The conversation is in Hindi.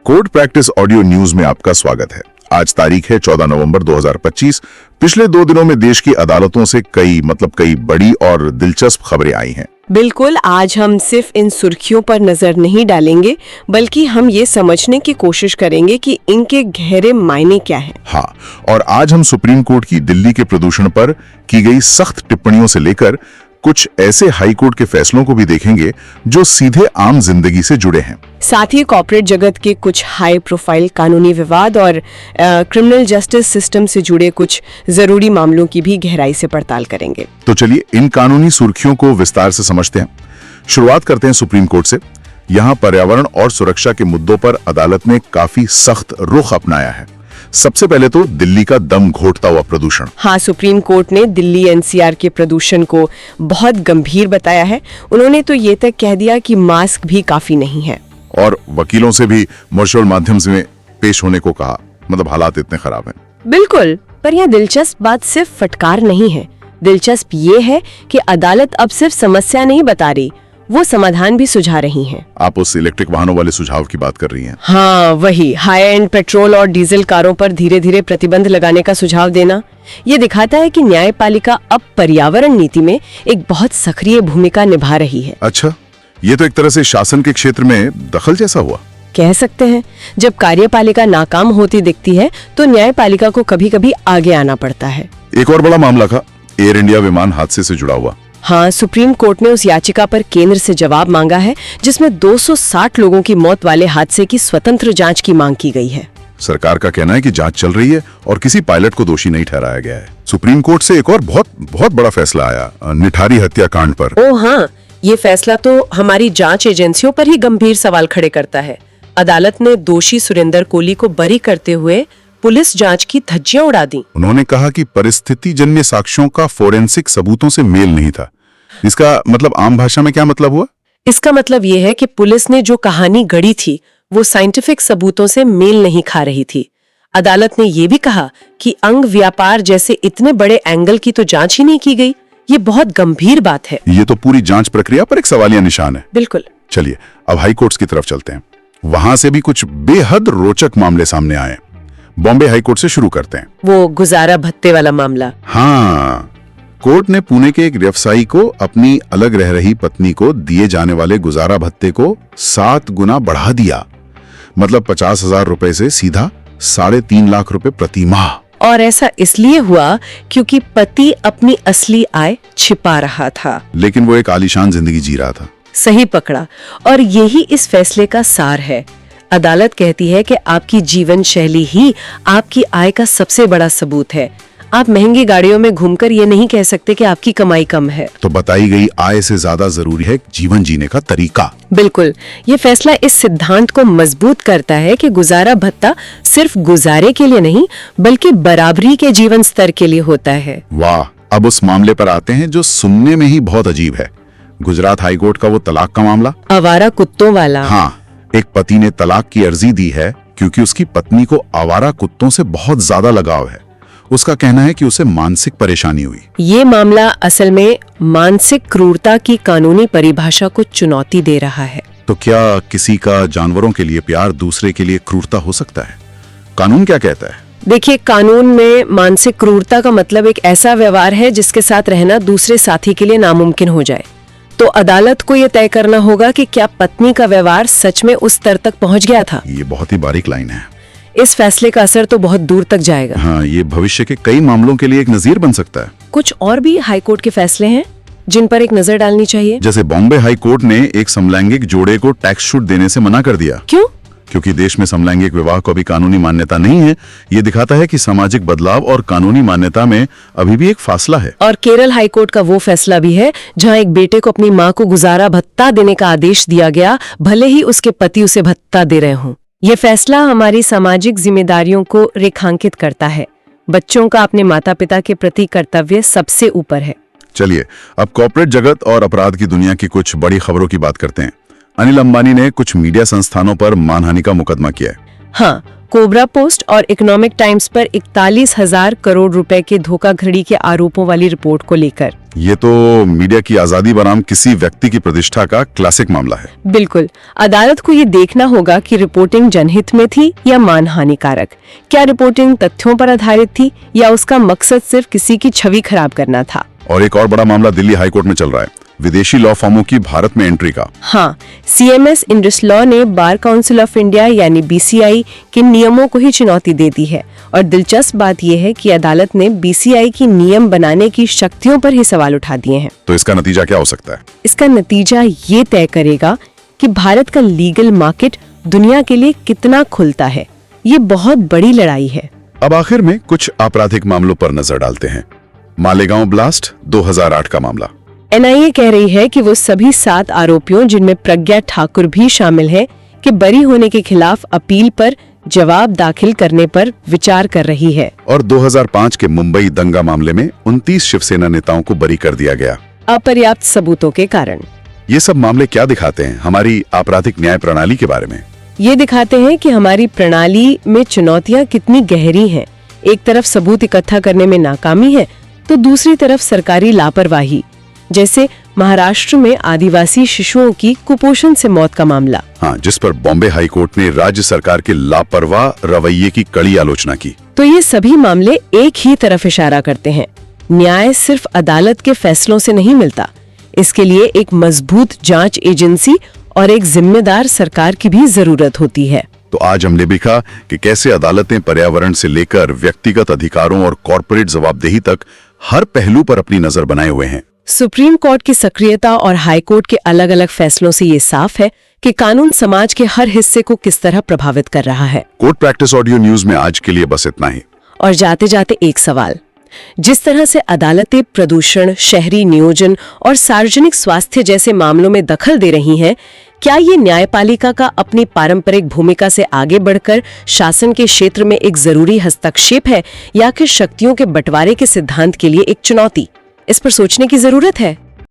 कोर्ट प्रैक्टिस ऑडियो न्यूज में आपका स्वागत है। आज तारीख है 14 नवंबर 2025। पिछले 2 दिनों में देश की अदालतों से कई बड़ी और दिलचस्प खबरें आई हैं। बिल्कुल, आज हम सिर्फ इन सुर्खियों पर नजर नहीं डालेंगे, बल्कि हम ये समझने की कोशिश करेंगे कि इनके गहरे मायने क्या हैं। हाँ, और आज हम सुप्रीम कोर्ट की दिल्ली के प्रदूषण पर की गई सख्त टिप्पणियों से लेकर कुछ ऐसे हाई कोर्ट के फैसलों को भी देखेंगे जो सीधे आम जिंदगी से जुड़े हैं। साथ ही कॉर्पोरेट जगत के कुछ हाई प्रोफाइल कानूनी विवाद और क्रिमिनल जस्टिस सिस्टम से जुड़े कुछ जरूरी मामलों की भी गहराई से पड़ताल करेंगे। तो चलिए इन कानूनी सुर्खियों को विस्तार से समझते हैं। शुरुआत करते हैं सुप्रीम कोर्ट से। यहाँ पर्यावरण और सुरक्षा के मुद्दों पर अदालत ने काफी सख्त रुख अपनाया है। सबसे पहले तो दिल्ली का दम घोटता हुआ प्रदूषण। हाँ, सुप्रीम कोर्ट ने दिल्ली एनसीआर के प्रदूषण को बहुत गंभीर बताया है। उन्होंने तो ये तक कह दिया कि मास्क भी काफी नहीं है, और वकीलों से भी वर्चुअल माध्यम से पेश होने को कहा। हालात इतने खराब हैं। बिल्कुल, पर यह दिलचस्प बात सिर्फ फटकार नहीं है। दिलचस्प ये है कि अदालत अब सिर्फ समस्या नहीं बता रही, वो समाधान भी सुझा रही हैं। आप उस इलेक्ट्रिक वाहनों वाले सुझाव की बात कर रही हैं? हाँ, वही हाई एंड पेट्रोल और डीजल कारों पर धीरे धीरे प्रतिबंध लगाने का सुझाव देना। ये दिखाता है कि न्यायपालिका अब पर्यावरण नीति में एक बहुत सक्रिय भूमिका निभा रही है। अच्छा, ये तो एक तरह से शासन के क्षेत्र में दखल जैसा हुआ, कह सकते हैं। जब कार्यपालिका नाकाम होती दिखती है तो न्यायपालिका को कभी कभी आगे आना पड़ता है। एक और बड़ा मामला था एयर इंडिया विमान हादसे से जुड़ा हुआ। हाँ, सुप्रीम कोर्ट ने उस याचिका पर केंद्र से जवाब मांगा है जिसमें 260 लोगों की मौत वाले हादसे की स्वतंत्र जांच की मांग की गई है। सरकार का कहना है कि जांच चल रही है और किसी पायलट को दोषी नहीं ठहराया गया है। सुप्रीम कोर्ट से एक और बहुत बड़ा फैसला आया निठारी हत्याकांड पर। ओह हाँ, ये फैसला तो हमारी जांच एजेंसियों पर ही गंभीर सवाल खड़े करता है। अदालत ने दोषी सुरेंद्र कोहली को बरी करते हुए पुलिस जांच की धज्जियां उड़ा दी। उन्होंने कहा कि परिस्थिति जन्य साक्ष्यों का फोरेंसिक सबूतों से मेल नहीं था। इसका आम भाषा में क्या मतलब हुआ? इसका मतलब ये है कि पुलिस ने जो कहानी गढ़ी थी वो साइंटिफिक सबूतों से मेल नहीं खा रही थी। अदालत ने ये भी कहा कि अंग व्यापार जैसे इतने बड़े एंगल की तो जांच ही नहीं की गई। ये बहुत गंभीर बात है। ये तो पूरी जांच प्रक्रिया पर एक सवालिया निशान है। बिल्कुल। चलिए अब हाई कोर्ट्स की तरफ चलते हैं। वहां से भी कुछ बेहद रोचक मामले सामने आए। बॉम्बे हाई कोर्ट से शुरू करते हैं। वो गुजारा भत्ते वाला मामला। हाँ, कोर्ट ने पुणे के एक व्यवसायी को अपनी अलग रह रही पत्नी को दिए जाने वाले गुजारा भत्ते को 7 गुना बढ़ा दिया। 50,000 रुपए से सीधा 3.5 लाख रुपए प्रति माह। और ऐसा इसलिए हुआ क्योंकि पति अपनी असली आय छिपा रहा था, लेकिन वो एक आलीशान जिंदगी जी रहा था। सही पकड़ा, और यही इस फैसले का सार है। अदालत कहती है कि आपकी जीवन शैली ही आपकी आय का सबसे बड़ा सबूत है। आप महंगी गाड़ियों में घूमकर ये नहीं कह सकते कि आपकी कमाई कम है। तो बताई गई आय से ज्यादा जरूरी है जीवन जीने का तरीका। बिल्कुल, ये फैसला इस सिद्धांत को मजबूत करता है कि गुजारा भत्ता सिर्फ गुजारे के लिए नहीं बल्कि बराबरी के जीवन स्तर के लिए होता है। वाह, अब उस मामले पर आते हैं जो सुनने में ही बहुत अजीब है। गुजरात हाईकोर्ट का वो तलाक का मामला, आवारा कुत्तों वाला। हाँ, एक पति ने तलाक की अर्जी दी है क्योंकि उसकी पत्नी को आवारा कुत्तों से बहुत ज्यादा लगाव है। उसका कहना है कि उसे मानसिक परेशानी हुई। ये मामला असल में मानसिक क्रूरता की कानूनी परिभाषा को चुनौती दे रहा है। तो क्या किसी का जानवरों के लिए प्यार दूसरे के लिए क्रूरता हो सकता है? कानून क्या कहता है? देखिए, कानून में मानसिक क्रूरता का मतलब एक ऐसा व्यवहार है जिसके साथ रहना दूसरे साथी के लिए नामुमकिन हो जाए। तो अदालत को यह तय करना होगा कि क्या पत्नी का व्यवहार सच में उस स्तर तक पहुंच गया था। ये बहुत ही बारीक लाइन है। इस फैसले का असर तो बहुत दूर तक जाएगा। हाँ, ये भविष्य के कई मामलों के लिए एक नजीर बन सकता है। कुछ और भी हाईकोर्ट के फैसले हैं जिन पर एक नजर डालनी चाहिए। जैसे बॉम्बे हाई कोर्ट ने एक समलैंगिक जोड़े को टैक्स छूट देने से मना कर दिया। क्यों? क्योंकि देश में समलैंगिक विवाह को अभी कानूनी मान्यता नहीं है। ये दिखाता है कि सामाजिक बदलाव और कानूनी मान्यता में अभी भी एक फासला है। और केरल हाईकोर्ट का वो फैसला भी है जहां एक बेटे को अपनी मां को गुजारा भत्ता देने का आदेश दिया गया, भले ही उसके पति उसे भत्ता दे रहे हों। ये फैसला हमारी सामाजिक जिम्मेदारियों को रेखांकित करता है। बच्चों का अपने माता पिता के प्रति कर्तव्य सबसे ऊपर है। चलिए अब कॉर्पोरेट जगत और अपराध की दुनिया की कुछ बड़ी खबरों की बात करते हैं। अनिल अंबानी ने कुछ मीडिया संस्थानों पर मानहानि का मुकदमा किया है। हाँ, कोबरा पोस्ट और इकोनॉमिक टाइम्स पर 41,000 करोड़ रुपए के धोखाधड़ी के आरोपों वाली रिपोर्ट को लेकर। ये तो मीडिया की आजादी बनाम किसी व्यक्ति की प्रतिष्ठा का क्लासिक मामला है। बिल्कुल, अदालत को ये देखना होगा कि रिपोर्टिंग जनहित में थी या मानहानिकारक। क्या रिपोर्टिंग तथ्यों पर आधारित थी या उसका मकसद सिर्फ किसी की छवि खराब करना था। और एक और बड़ा मामला दिल्ली हाईकोर्ट में चल रहा है, विदेशी लॉ फर्मों की भारत में एंट्री का। हाँ, CMS इंडस लॉ ने बार काउंसिल ऑफ इंडिया यानी BCI के नियमों को ही चुनौती दे दी है। और दिलचस्प बात यह है कि अदालत ने BCI की नियम बनाने की शक्तियों पर ही सवाल उठा दिए हैं। तो इसका नतीजा क्या हो सकता है? इसका नतीजा ये तय करेगा कि भारत का लीगल मार्केट दुनिया के लिए कितना खुलता है। ये बहुत बड़ी लड़ाई है। अब आखिर में कुछ आपराधिक मामलों पर नजर डालते हैं। मालेगांव ब्लास्ट 2008 का मामला। NIA कह रही है कि वो सभी 7 आरोपियों, जिनमें प्रज्ञा ठाकुर भी शामिल है, कि बरी होने के खिलाफ अपील पर जवाब दाखिल करने पर विचार कर रही है। और 2005 के मुंबई दंगा मामले में 29 शिवसेना नेताओं को बरी कर दिया गया, अपर्याप्त सबूतों के कारण। ये सब मामले क्या दिखाते हैं हमारी आपराधिक न्याय प्रणाली के बारे में? ये दिखाते हैं कि हमारी प्रणाली में चुनौतियां कितनी गहरी हैं। एक तरफ सबूत इकट्ठा करने में नाकामी है, तो दूसरी तरफ सरकारी लापरवाही, जैसे महाराष्ट्र में आदिवासी शिशुओं की कुपोषण से मौत का मामला। हाँ, जिस पर बॉम्बे हाईकोर्ट ने राज्य सरकार के लापरवाह रवैये की कड़ी आलोचना की। तो ये सभी मामले एक ही तरफ इशारा करते हैं, न्याय सिर्फ अदालत के फैसलों से नहीं मिलता। इसके लिए एक मजबूत जांच एजेंसी और एक जिम्मेदार सरकार की भी जरूरत होती है। तो आज हमने देखा कि कैसे अदालतें पर्यावरण से लेकर व्यक्तिगत अधिकारों और कॉर्पोरेट जवाबदेही तक हर पहलू पर अपनी नजर बनाए हुए हैं। सुप्रीम कोर्ट की सक्रियता और हाई कोर्ट के अलग अलग फैसलों से ये साफ है कि कानून समाज के हर हिस्से को किस तरह प्रभावित कर रहा है। कोर्ट प्रैक्टिस ऑडियो न्यूज में आज के लिए बस इतना ही। और जाते जाते एक सवाल, जिस तरह से अदालतें प्रदूषण, शहरी नियोजन और सार्वजनिक स्वास्थ्य जैसे मामलों में दखल दे रही हैं, क्या ये न्यायपालिका का अपनी पारंपरिक भूमिका से आगे बढ़कर शासन के क्षेत्र में एक जरूरी हस्तक्षेप है, या कि शक्तियों के बंटवारे के सिद्धांत के लिए एक चुनौती? इस पर सोचने की जरूरत है।